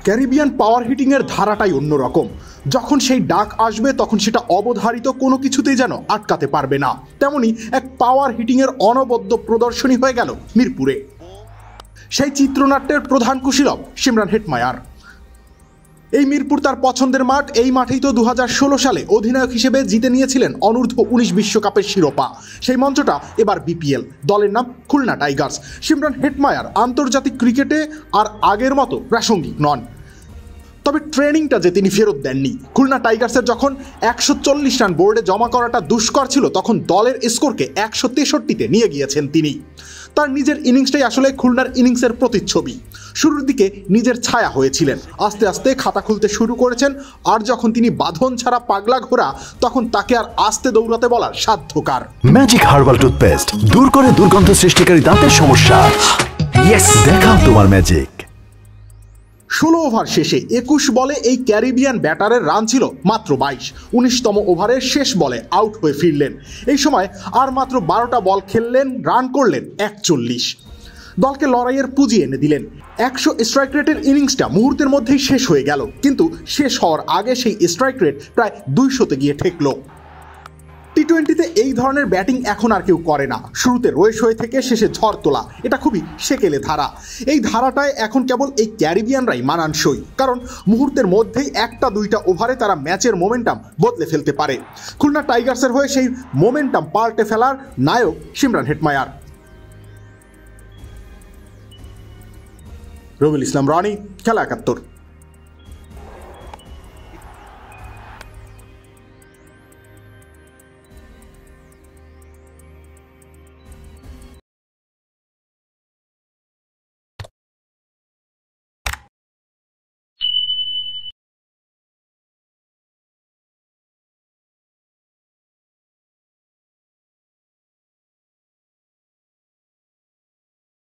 Caribbean পাওয়ার হিটিংয়ের ধারাটাই অন্যরকম। যখন সেই ডাক আসবে তখন সেটা অবধারিত কোনো কিছুতেই যেন আটকাতে পারবে না। তেমনি এক পাওয়ার হিটিংয়ের অনবদ্য প্রদর্শনী হয়ে গেল মিরপুরে। সেই চিত্রনাট্যের প্রধান কুশীলব সিমরান হেটমায়ার। এই মিরপুর তার পছন্দের মাঠ। এই মাঠেই তো 2016 সালে অধিনায়ক হিসেবে জিতে নিয়েছিলেন অনূর্ধ্ব 19 বিশ্বকাপের শিরোপা। সেই মঞ্চটা এবার বিপিএল, দলের নাম খুলনা টাইগার্স। সিমরান হেটমায়ার আন্তর্জাতিক ক্রিকেটে আর আগের মতো প্রাসঙ্গিক নন, তবে ট্রেনিংটা যে তিনি ফেরত দেননি। খুলনা টাইগার্সের যখন 140 রান বোর্ডে জমা করাটা দুষ্কর ছিল, তখন দলের স্কোরকে 163-তে নিয়ে গিয়েছেন তিনি। তার নিজের ইনিংসটাই আসলে খুলনার ইনিংসের প্রতিচ্ছবি। শুরুর দিকে নিজের ছায়া হয়েছিলেন, আস্তে আস্তে খাতা খুলতে শুরু করেছেন। আর যখন তিনি বাঁধন ছাড়া পাগলা ঘোড়া, তখন তাকে আর আস্তে দৌড়াতে বলার সাধ্যকার। ম্যাজিক হার্বাল টুথপেস্ট দূর করে দুর্গন্ধ সৃষ্টিকারী দাঁতের সমস্যা। ইয়েস, দেখাও তোমার ম্যাজিক। 16 ওভার শেষে 21 বলে এই ক্যারিবিয়ান ব্যাটারের রান ছিল মাত্র 22। 19তম ওভারের শেষ বলে আউট হয়ে ফিরলেন। এই সময় আর মাত্র 12টা বল খেললেন, রান করলেন 41। দলকে লড়াইয়ের পুঁজি এনে দিলেন। 100 স্ট্রাইক রেটের ইনিংসটা মুহূর্তের মধ্যেই শেষ হয়ে গেল, কিন্তু শেষ হওয়ার আগে সেই স্ট্রাইক রেট প্রায় 200-তে গিয়ে ঠেকল। টি-20তে এই ধরনের ব্যাটিং এখন আর কেউ করে না। শুরুতে রয়েস হয়ে থেকে শেষে ঝড় তোলা, এটা খুবই সেকেলে ধারা। এই ধারাটায় এখন কেবল এই ক্যারিবিয়ানরাই মানানসই, কারণ মুহূর্তের মধ্যেই 1-2টা ওভারে তারা ম্যাচের মোমেন্টাম বদলে ফেলতে পারে। খুলনা টাইগার্সের হয়ে সেই মোমেন্টাম পাল্টে ফেলার নায়ক সিমরান হেটমায়ার। রবিউল ইসলাম রনি, খেলা 71।